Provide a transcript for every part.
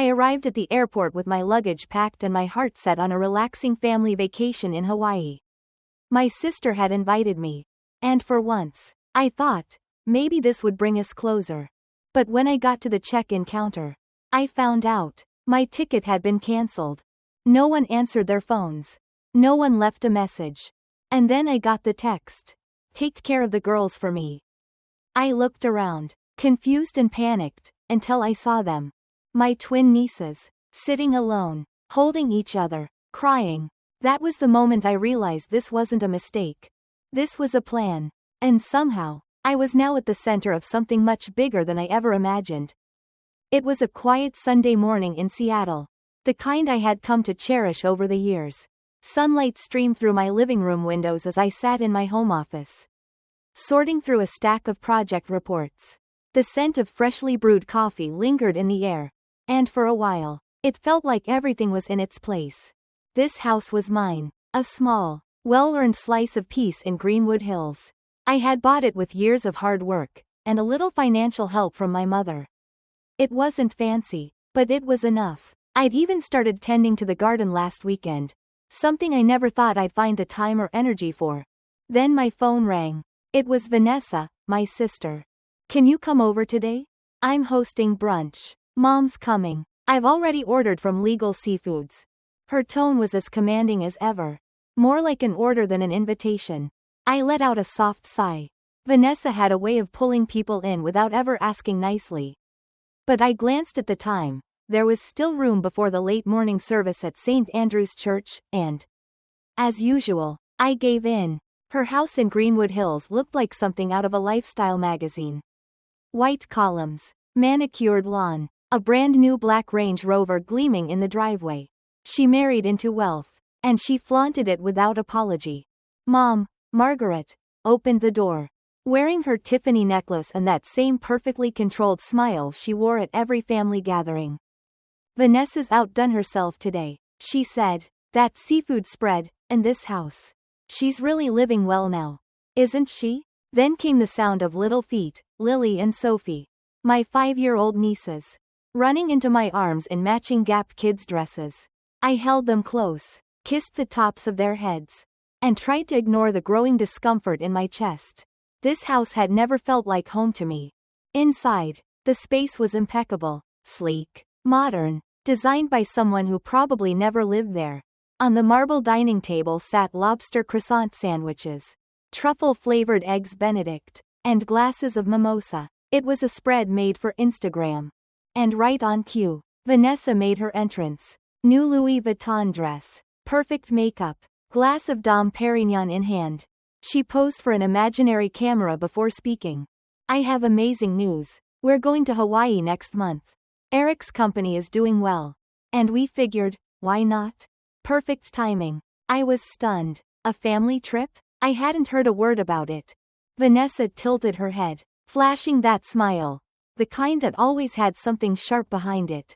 I arrived at the airport with my luggage packed and my heart set on a relaxing family vacation in Hawaii. My sister had invited me. And for once, I thought, maybe this would bring us closer. But when I got to the check-in counter, I found out my ticket had been cancelled. No one answered their phones. No one left a message. And then I got the text. Take care of the girls for me. I looked around, confused and panicked, until I saw them. My twin nieces, sitting alone, holding each other, crying. That was the moment I realized this wasn't a mistake. This was a plan. And somehow, I was now at the center of something much bigger than I ever imagined. It was a quiet Sunday morning in Seattle. The kind I had come to cherish over the years. Sunlight streamed through my living room windows as I sat in my home office, sorting through a stack of project reports. The scent of freshly brewed coffee lingered in the air, and for a while, it felt like everything was in its place. This house was mine, a small, well-earned slice of peace in Greenwood Hills. I had bought it with years of hard work, and a little financial help from my mother. It wasn't fancy, but it was enough. I'd even started tending to the garden last weekend, something I never thought I'd find the time or energy for. Then my phone rang. It was Vanessa, my sister. Can you come over today? I'm hosting brunch. Mom's coming. I've already ordered from Legal Seafoods. Her tone was as commanding as ever. More like an order than an invitation. I let out a soft sigh. Vanessa had a way of pulling people in without ever asking nicely. But I glanced at the time. There was still room before the late morning service at St. Andrew's Church, and, as usual, I gave in. Her house in Greenwood Hills looked like something out of a lifestyle magazine. White columns, manicured lawn, a brand new black Range Rover gleaming in the driveway. She married into wealth, and she flaunted it without apology. Mom, Margaret, opened the door, wearing her Tiffany necklace and that same perfectly controlled smile she wore at every family gathering. Vanessa's outdone herself today, she said. That seafood spread, and this house. She's really living well now. Isn't she? Then came the sound of little feet, Lily and Sophie, my 5-year-old nieces, running into my arms in matching Gap kids dresses. I held them close, kissed the tops of their heads, and tried to ignore the growing discomfort in my chest. This house had never felt like home to me. Inside, the space was impeccable, sleek, modern, designed by someone who probably never lived there. On the marble dining table sat lobster croissant sandwiches, truffle-flavored eggs Benedict, and glasses of mimosa. It was a spread made for Instagram. And right on cue, Vanessa made her entrance. New Louis Vuitton dress, perfect makeup, glass of Dom Perignon in hand. She posed for an imaginary camera before speaking. I have amazing news. We're going to Hawaii next month. Eric's company is doing well. And we figured, why not? Perfect timing. I was stunned. A family trip? I hadn't heard a word about it. Vanessa tilted her head, flashing that smile, the kind that always had something sharp behind it.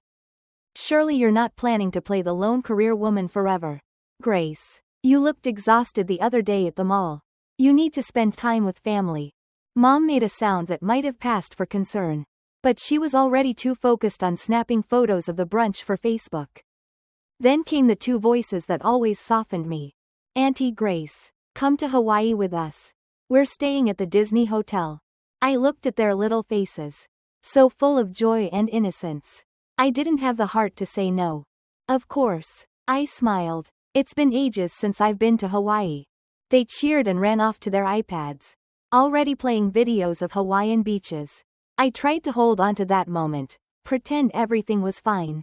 Surely you're not planning to play the lone career woman forever. Grace, you looked exhausted the other day at the mall. You need to spend time with family. Mom made a sound that might have passed for concern, but she was already too focused on snapping photos of the brunch for Facebook. Then came the two voices that always softened me. Auntie Grace, come to Hawaii with us. We're staying at the Disney Hotel. I looked at their little faces, so full of joy and innocence. I didn't have the heart to say no. Of course, I smiled. It's been ages since I've been to Hawaii. They cheered and ran off to their iPads, already playing videos of Hawaiian beaches. I tried to hold on to that moment, pretend everything was fine.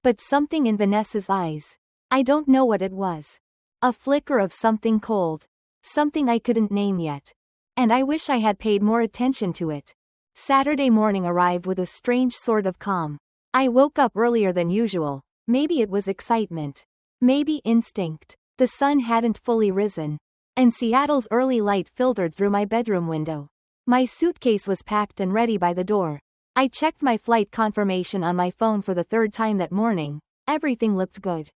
But something in Vanessa's eyes, I don't know what it was. A flicker of something cold. Something I couldn't name yet. And I wish I had paid more attention to it. Saturday morning arrived with a strange sort of calm. I woke up earlier than usual. Maybe it was excitement. Maybe instinct. The sun hadn't fully risen, and Seattle's early light filtered through my bedroom window. My suitcase was packed and ready by the door. I checked my flight confirmation on my phone for the third time that morning. Everything looked good.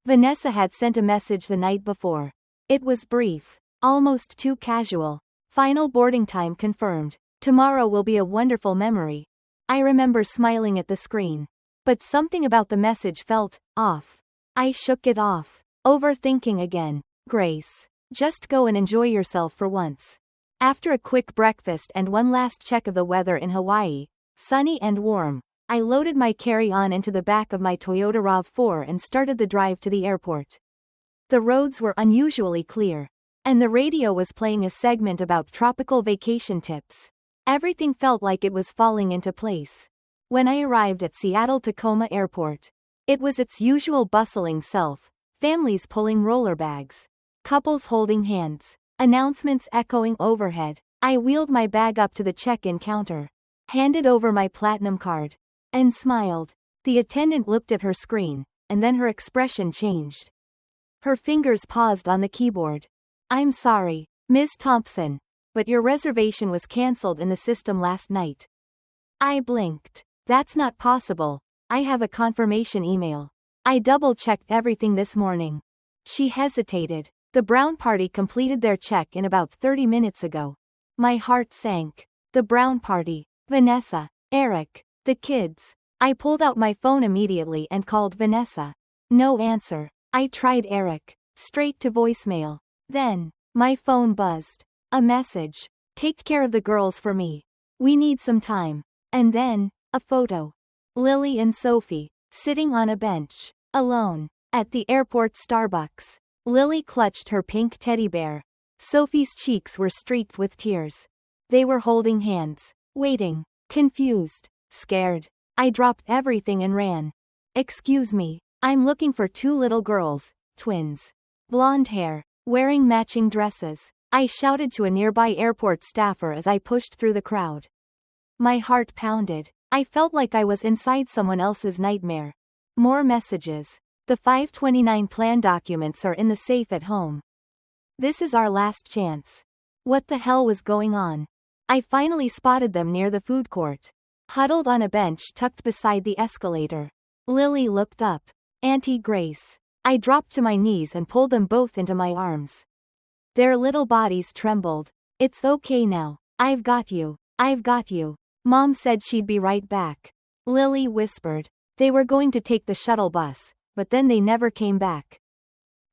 Vanessa had sent a message the night before. It was brief, almost too casual. Final boarding time confirmed. Tomorrow will be a wonderful memory. I remember smiling at the screen. But something about the message felt off. I shook it off. Overthinking again. Grace. Just go and enjoy yourself for once. After a quick breakfast and one last check of the weather in Hawaii, sunny and warm, I loaded my carry-on into the back of my Toyota RAV4 and started the drive to the airport. The roads were unusually clear, and the radio was playing a segment about tropical vacation tips. Everything felt like it was falling into place. When I arrived at Seattle-Tacoma Airport, it was its usual bustling self, families pulling roller bags, couples holding hands, announcements echoing overhead. I wheeled my bag up to the check-in counter, handed over my platinum card, and smiled. The attendant looked at her screen, and then her expression changed. Her fingers paused on the keyboard. I'm sorry, Ms. Thompson, but your reservation was cancelled in the system last night. I blinked. That's not possible. I have a confirmation email. I double-checked everything this morning. She hesitated. The Brown party completed their check in about 30 minutes ago. My heart sank. The Brown party. Vanessa. Eric. The kids. I pulled out my phone immediately and called Vanessa. No answer. I tried Eric. Straight to voicemail. Then, my phone buzzed. A message. Take care of the girls for me. We need some time. And then, a photo. Lily and Sophie, sitting on a bench, alone, at the airport Starbucks. Lily clutched her pink teddy bear. Sophie's cheeks were streaked with tears. They were holding hands, waiting, confused, scared. I dropped everything and ran. Excuse me, I'm looking for two little girls, twins. Blonde hair, wearing matching dresses. I shouted to a nearby airport staffer as I pushed through the crowd. My heart pounded. I felt like I was inside someone else's nightmare. More messages. The 529 plan documents are in the safe at home. This is our last chance. What the hell was going on? I finally spotted them near the food court, huddled on a bench tucked beside the escalator. Lily looked up. Auntie Grace. I dropped to my knees and pulled them both into my arms. Their little bodies trembled. It's okay now. I've got you. I've got you. Mom said she'd be right back. Lily whispered. They were going to take the shuttle bus, but then they never came back.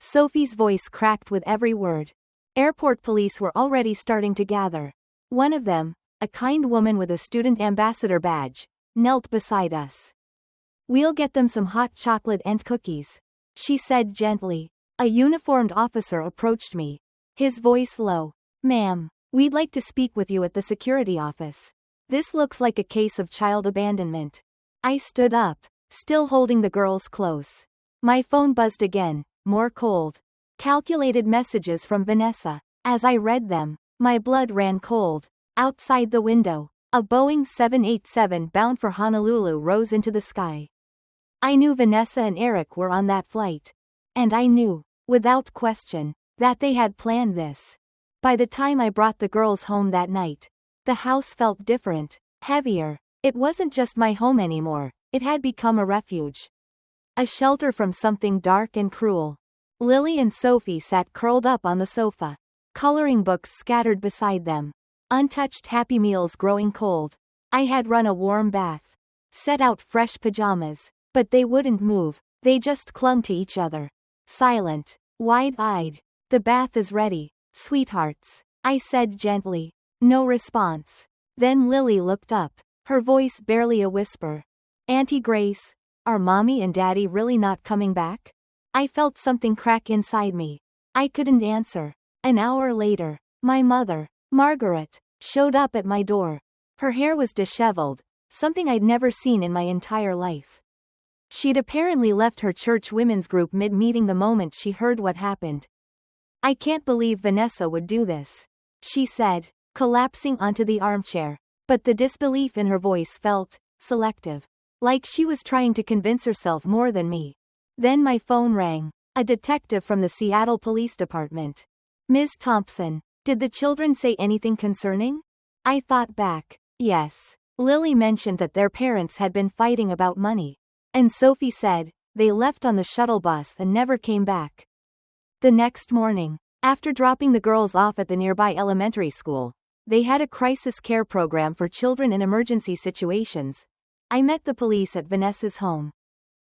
Sophie's voice cracked with every word. Airport police were already starting to gather. One of them, a kind woman with a student ambassador badge, knelt beside us. We'll get them some hot chocolate and cookies, she said gently. A uniformed officer approached me, his voice low. Ma'am, we'd like to speak with you at the security office. This looks like a case of child abandonment. I stood up, still holding the girls close. My phone buzzed again, more cold. Calculated messages from Vanessa. As I read them, my blood ran cold. Outside the window, a Boeing 787 bound for Honolulu rose into the sky. I knew Vanessa and Eric were on that flight. And I knew, without question, that they had planned this. By the time I brought the girls home that night, the house felt different, heavier. It wasn't just my home anymore, it had become a refuge. A shelter from something dark and cruel. Lily and Sophie sat curled up on the sofa, coloring books scattered beside them. Untouched Happy Meals growing cold. I had run a warm bath, set out fresh pajamas, but they wouldn't move, they just clung to each other. Silent, wide-eyed. The bath is ready, sweethearts, I said gently. No response. Then Lily looked up, her voice barely a whisper. Auntie Grace, are Mommy and Daddy really not coming back? I felt something crack inside me. I couldn't answer. An hour later, my mother, Margaret, showed up at my door. Her hair was disheveled, something I'd never seen in my entire life. She'd apparently left her church women's group mid-meeting the moment she heard what happened. I can't believe Vanessa would do this, she said, collapsing onto the armchair, but the disbelief in her voice felt selective, like she was trying to convince herself more than me. Then my phone rang. A detective from the Seattle Police Department. Ms. Thompson, did the children say anything concerning? I thought back. Yes. Lily mentioned that their parents had been fighting about money. And Sophie said, they left on the shuttle bus and never came back. The next morning, after dropping the girls off at the nearby elementary school, they had a crisis care program for children in emergency situations, I met the police at Vanessa's home.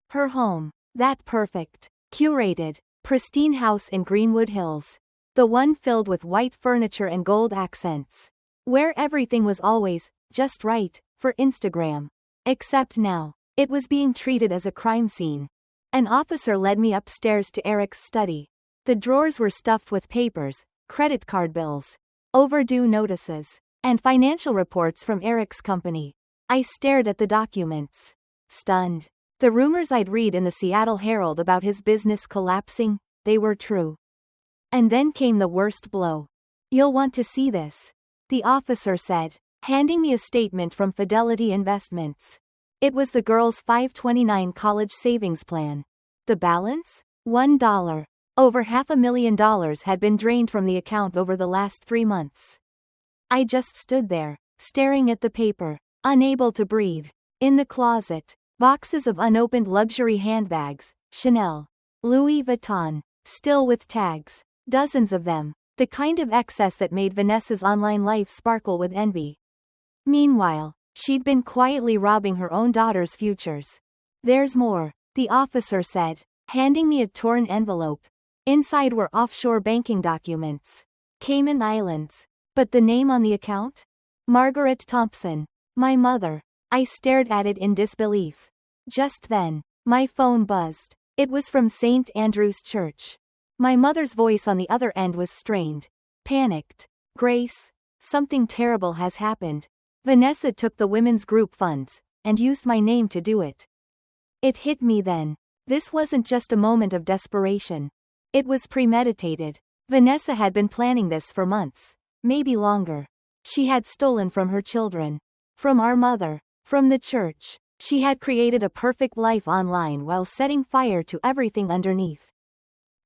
Her home. That perfect, curated, pristine house in Greenwood Hills. The one filled with white furniture and gold accents. Where everything was always just right for Instagram. Except now, it was being treated as a crime scene. An officer led me upstairs to Eric's study. The drawers were stuffed with papers, credit card bills, overdue notices, and financial reports from Eric's company. I stared at the documents, stunned. The rumors I'd read in the Seattle Herald about his business collapsing, they were true. And then came the worst blow. "You'll want to see this," the officer said, handing me a statement from Fidelity Investments. It was the girl's 529 college savings plan. The balance? $1. Over $500,000 had been drained from the account over the last 3 months. I just stood there, staring at the paper, unable to breathe. In the closet, boxes of unopened luxury handbags, Chanel, Louis Vuitton, still with tags, dozens of them, the kind of excess that made Vanessa's online life sparkle with envy. Meanwhile, she'd been quietly robbing her own daughter's futures. "There's more," the officer said, handing me a torn envelope. Inside were offshore banking documents. Cayman Islands. But the name on the account? Margaret Thompson. My mother. I stared at it in disbelief. Just then, my phone buzzed. It was from St. Andrew's Church. My mother's voice on the other end was strained. Panicked. "Grace, something terrible has happened. Vanessa took the women's group funds, and used my name to do it." It hit me then. This wasn't just a moment of desperation. It was premeditated. Vanessa had been planning this for months, maybe longer. She had stolen from her children, from our mother, from the church. She had created a perfect life online while setting fire to everything underneath.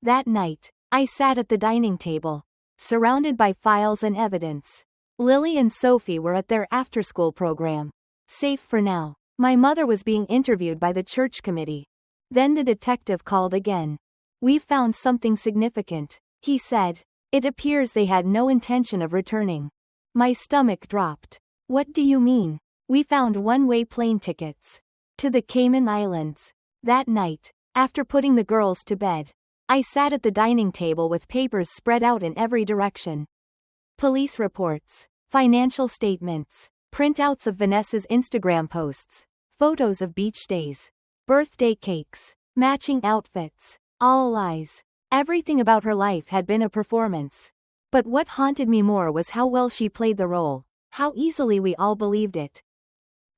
That night, I sat at the dining table, surrounded by files and evidence. Lily and Sophie were at their after-school program. Safe for now. My mother was being interviewed by the church committee. Then the detective called again. "We've found something significant," he said. "It appears they had no intention of returning." My stomach dropped. "What do you mean?" "We found one-way plane tickets to the Cayman Islands." That night, after putting the girls to bed, I sat at the dining table with papers spread out in every direction. Police reports, financial statements, printouts of Vanessa's Instagram posts, photos of beach days, birthday cakes, matching outfits, all lies. Everything about her life had been a performance. But what haunted me more was how well she played the role, how easily we all believed it.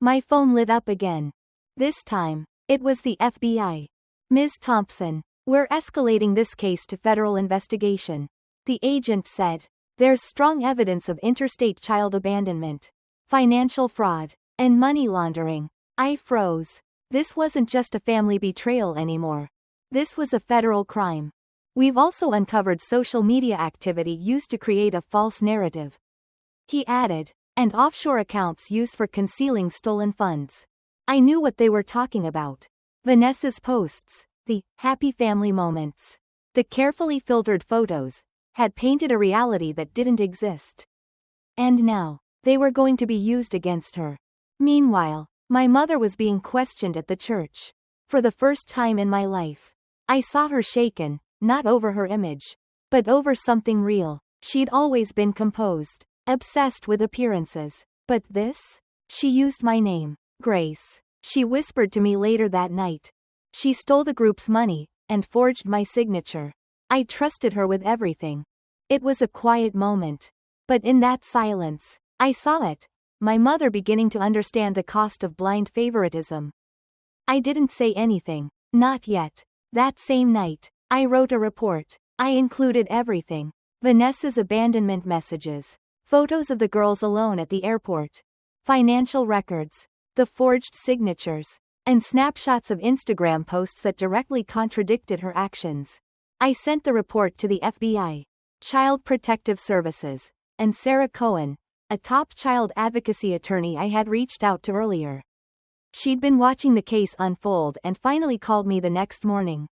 My phone lit up again. This time, it was the FBI. "Ms. Thompson, we're escalating this case to federal investigation," the agent said. "There's strong evidence of interstate child abandonment, financial fraud, and money laundering." I froze. This wasn't just a family betrayal anymore. This was a federal crime. "We've also uncovered social media activity used to create a false narrative," he added, "and offshore accounts used for concealing stolen funds." I knew what they were talking about. Vanessa's posts, the happy family moments, the carefully filtered photos, had painted a reality that didn't exist. And now, they were going to be used against her. Meanwhile, my mother was being questioned at the church. For the first time in my life, I saw her shaken, not over her image, but over something real. She'd always been composed, obsessed with appearances. But this? She used my name, Grace. She whispered to me later that night. She stole the group's money, and forged my signature. I trusted her with everything. It was a quiet moment. But in that silence, I saw it. My mother beginning to understand the cost of blind favoritism. I didn't say anything. Not yet. That same night, I wrote a report. I included everything. Vanessa's abandonment messages, photos of the girls alone at the airport, financial records, the forged signatures, and snapshots of Instagram posts that directly contradicted her actions. I sent the report to the FBI, Child Protective Services, and Sarah Cohen, a top child advocacy attorney I had reached out to earlier. She'd been watching the case unfold and finally called me the next morning.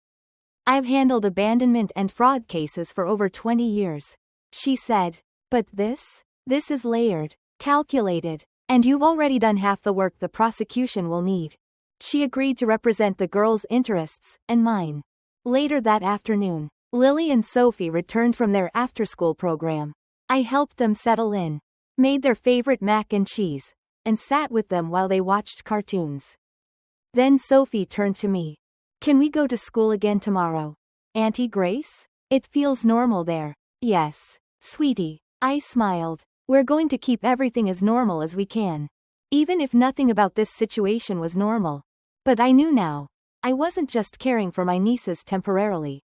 "I've handled abandonment and fraud cases for over 20 years, she said. But this is layered, calculated, And you've already done half the work the prosecution will need. She agreed to represent the girls' interests, and mine. Later that afternoon, Lily and Sophie returned from their after-school program. I helped them settle in, made their favorite mac and cheese, and sat with them while they watched cartoons. Then Sophie turned to me. Can we go to school again tomorrow, Auntie Grace? It feels normal there. Yes, sweetie. I smiled. We're going to keep everything as normal as we can. Even if nothing about this situation was normal. But I knew now. I wasn't just caring for my nieces temporarily.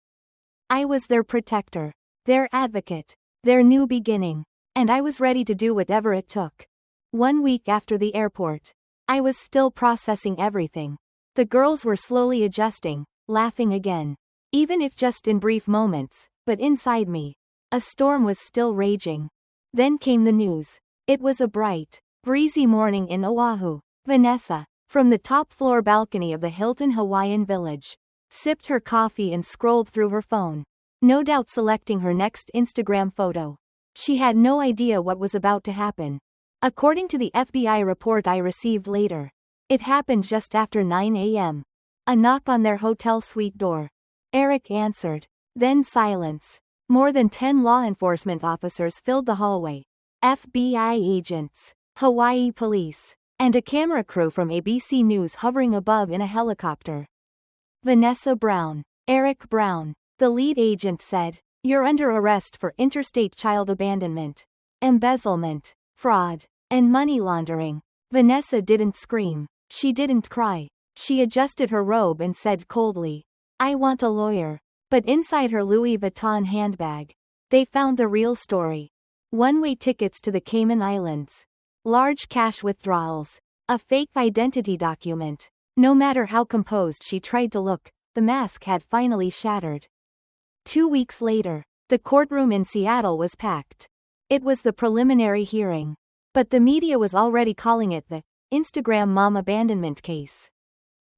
I was their protector, their advocate, their new beginning, and I was ready to do whatever it took. 1 week after the airport, I was still processing everything. The girls were slowly adjusting, laughing again. Even if just in brief moments, but inside me, a storm was still raging. Then came the news. It was a bright, breezy morning in Oahu. Vanessa, from the top-floor balcony of the Hilton Hawaiian Village, sipped her coffee and scrolled through her phone, no doubt selecting her next Instagram photo. She had no idea what was about to happen. According to the FBI report I received later, it happened just after 9 a.m. A knock on their hotel suite door. Eric answered. Then silence. More than 10 law enforcement officers filled the hallway. FBI agents, Hawaii police, and a camera crew from ABC News hovering above in a helicopter. Vanessa Brown. Eric Brown, the lead agent said, "You're under arrest for interstate child abandonment, embezzlement, fraud, and money laundering." Vanessa didn't scream. She didn't cry. She adjusted her robe and said coldly, "I want a lawyer." But inside her Louis Vuitton handbag, they found the real story. One-way tickets to the Cayman Islands. Large cash withdrawals. A fake identity document. No matter how composed she tried to look, the mask had finally shattered. 2 weeks later, the courtroom in Seattle was packed. It was the preliminary hearing. But the media was already calling it the Instagram mom abandonment case.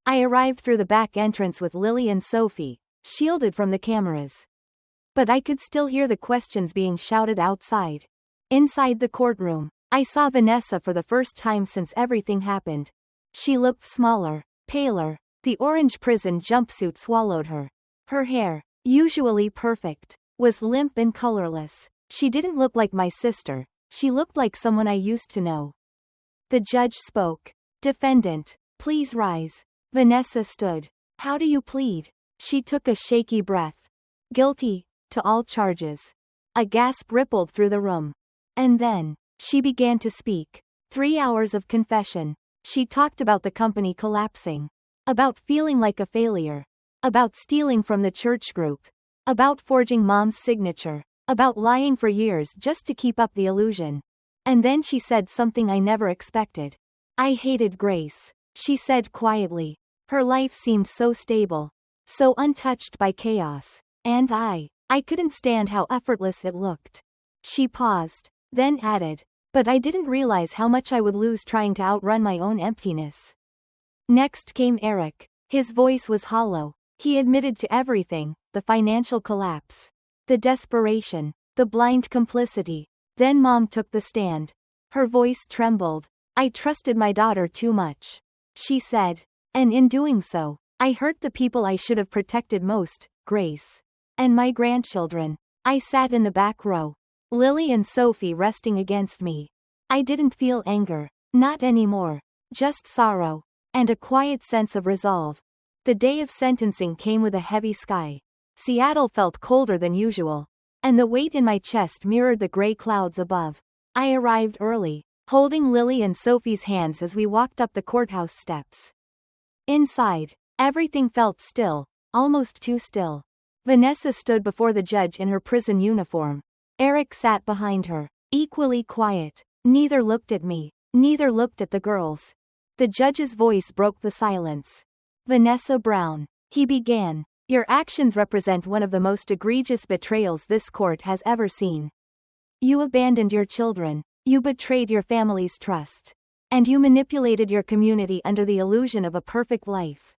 I arrived through the back entrance with Lily and Sophie, shielded from the cameras. But I could still hear the questions being shouted outside. Inside the courtroom, I saw Vanessa for the first time since everything happened. She looked smaller, paler. The orange prison jumpsuit swallowed her. Her hair, usually perfect, was limp and colorless. She didn't look like my sister. She looked like someone I used to know. The judge spoke. "Defendant, please rise." Vanessa stood. "How do you plead?" She took a shaky breath. "Guilty, to all charges." A gasp rippled through the room. And then, she began to speak. 3 hours of confession. She talked about the company collapsing. About feeling like a failure. About stealing from the church group. About forging mom's signature. About lying for years just to keep up the illusion. And then she said something I never expected. "I hated Grace," she said quietly. Her life seemed so stable. So untouched by chaos. And I couldn't stand how effortless it looked. She paused, then added, "But I didn't realize how much I would lose trying to outrun my own emptiness." Next came Eric. His voice was hollow. He admitted to everything, the financial collapse, the desperation, the blind complicity. Then Mom took the stand. Her voice trembled. "I trusted my daughter too much," she said. "And in doing so, I hurt the people I should have protected most, Grace. And my grandchildren." I sat in the back row. Lily and Sophie resting against me. I didn't feel anger. Not anymore. Just sorrow. And a quiet sense of resolve. The day of sentencing came with a heavy sky. Seattle felt colder than usual. And the weight in my chest mirrored the gray clouds above. I arrived early, holding Lily and Sophie's hands as we walked up the courthouse steps. Inside, everything felt still, almost too still. Vanessa stood before the judge in her prison uniform. Eric sat behind her, equally quiet. Neither looked at me, neither looked at the girls. The judge's voice broke the silence. "Vanessa Brown," he began, "your actions represent one of the most egregious betrayals this court has ever seen. You abandoned your children, you betrayed your family's trust, and you manipulated your community under the illusion of a perfect life."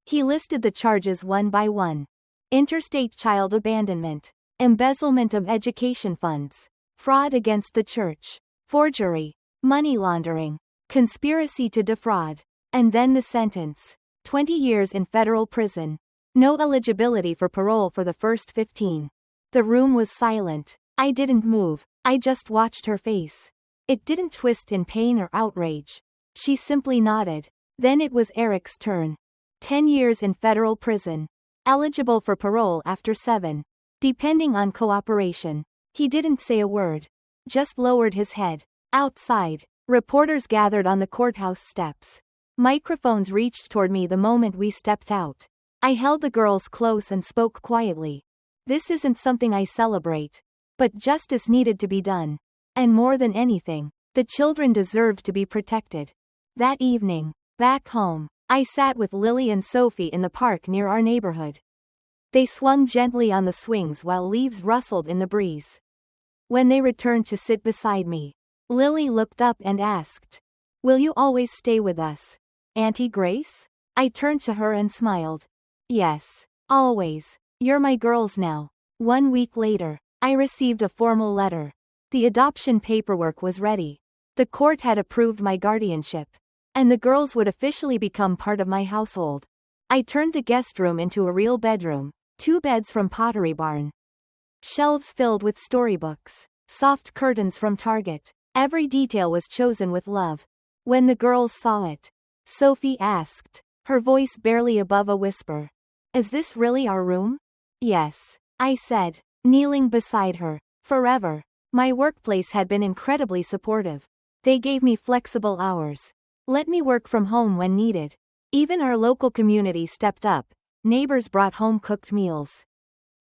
He listed the charges one by one. Interstate child abandonment, embezzlement of education funds, fraud against the church, forgery, money laundering, conspiracy to defraud. And then the sentence. 20 years in federal prison. No eligibility for parole for the first 15. The room was silent. I didn't move. I just watched her face. It didn't twist in pain or outrage. She simply nodded. Then it was Eric's turn. 10 years in federal prison. Eligible for parole after 7. Depending on cooperation. He didn't say a word. Just lowered his head. Outside, reporters gathered on the courthouse steps. Microphones reached toward me the moment we stepped out. I held the girls close and spoke quietly. This isn't something I celebrate. But justice needed to be done. And more than anything, the children deserved to be protected. That evening, back home, I sat with Lily and Sophie in the park near our neighborhood. They swung gently on the swings while leaves rustled in the breeze. When they returned to sit beside me, Lily looked up and asked, "Will you always stay with us, Auntie Grace?" I turned to her and smiled. "Yes, always. You're my girls now." 1 week later, I received a formal letter. The adoption paperwork was ready. The court had approved my guardianship. And the girls would officially become part of my household. I turned the guest room into a real bedroom. 2 beds from Pottery Barn. Shelves filled with storybooks. Soft curtains from Target. Every detail was chosen with love. When the girls saw it, Sophie asked, her voice barely above a whisper, "Is this really our room?" "Yes," I said, kneeling beside her. Forever. My workplace had been incredibly supportive. They gave me flexible hours. Let me work from home when needed. Even our local community stepped up. Neighbors brought home-cooked meals.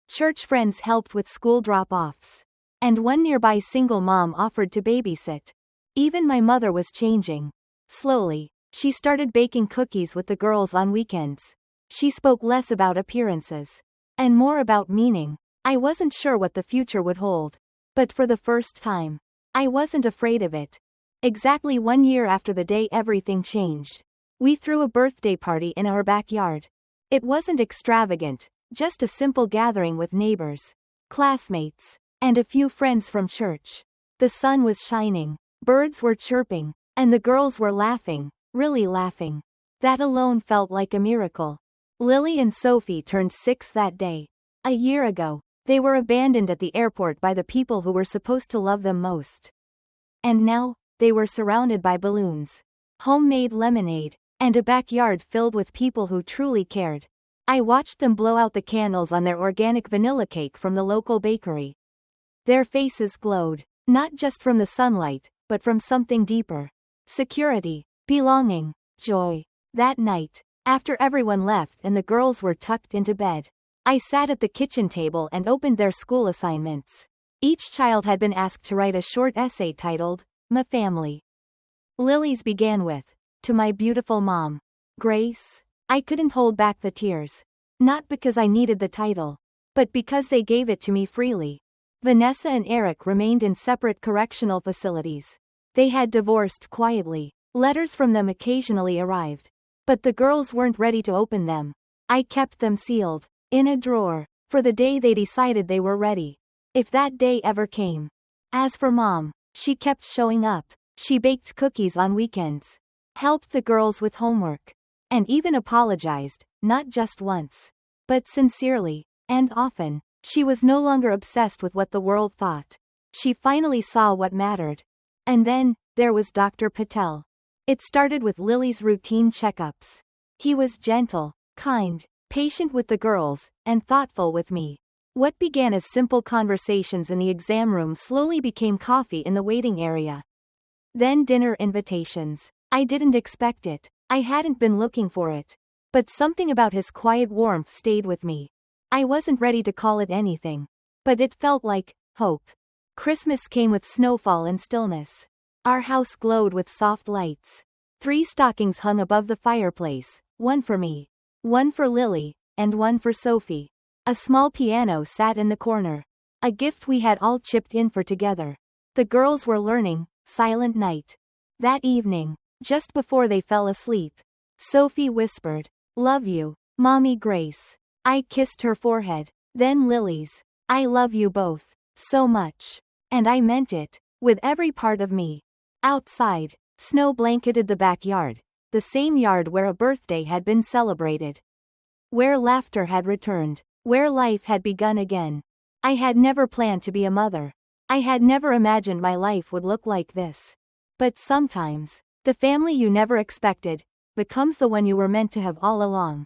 Church friends helped with school drop-offs. And one nearby single mom offered to babysit. Even my mother was changing. Slowly, she started baking cookies with the girls on weekends. She spoke less about appearances. And more about meaning. I wasn't sure what the future would hold. But for the first time, I wasn't afraid of it. Exactly 1 year after the day everything changed, we threw a birthday party in our backyard. It wasn't extravagant, just a simple gathering with neighbors, classmates, and a few friends from church. The sun was shining, birds were chirping, and the girls were laughing, really laughing. That alone felt like a miracle. Lily and Sophie turned 6 that day. A year ago, they were abandoned at the airport by the people who were supposed to love them most. And now, they were surrounded by balloons, homemade lemonade, and a backyard filled with people who truly cared. I watched them blow out the candles on their organic vanilla cake from the local bakery. Their faces glowed, not just from the sunlight, but from something deeper. Security, belonging, joy. That night, after everyone left and the girls were tucked into bed, I sat at the kitchen table and opened their school assignments. Each child had been asked to write a short essay titled, "My Family." Lily's began with, "To my beautiful mom, Grace." I couldn't hold back the tears. Not because I needed the title, but because they gave it to me freely. Vanessa and Eric remained in separate correctional facilities. They had divorced quietly. Letters from them occasionally arrived. But the girls weren't ready to open them. I kept them sealed, in a drawer, for the day they decided they were ready. If that day ever came. As for Mom, she kept showing up. She baked cookies on weekends, helped the girls with homework, and even apologized, not just once, but sincerely, and often. She was no longer obsessed with what the world thought. She finally saw what mattered. And then, there was Dr. Patel. It started with Lily's routine checkups. He was gentle, kind, patient with the girls, and thoughtful with me. What began as simple conversations in the exam room slowly became coffee in the waiting area. Then dinner invitations. I didn't expect it. I hadn't been looking for it. But something about his quiet warmth stayed with me. I wasn't ready to call it anything. But it felt like hope. Christmas came with snowfall and stillness. Our house glowed with soft lights. 3 stockings hung above the fireplace, one for me, one for Lily, and one for Sophie. A small piano sat in the corner. A gift we had all chipped in for together. The girls were learning, Silent Night. That evening, just before they fell asleep, Sophie whispered, "Love you, Mommy Grace." I kissed her forehead. Then Lily's, "I love you both, so much." And I meant it, with every part of me. Outside, snow blanketed the backyard, the same yard where a birthday had been celebrated. Where laughter had returned. Where life had begun again. I had never planned to be a mother. I had never imagined my life would look like this. But sometimes, the family you never expected becomes the one you were meant to have all along.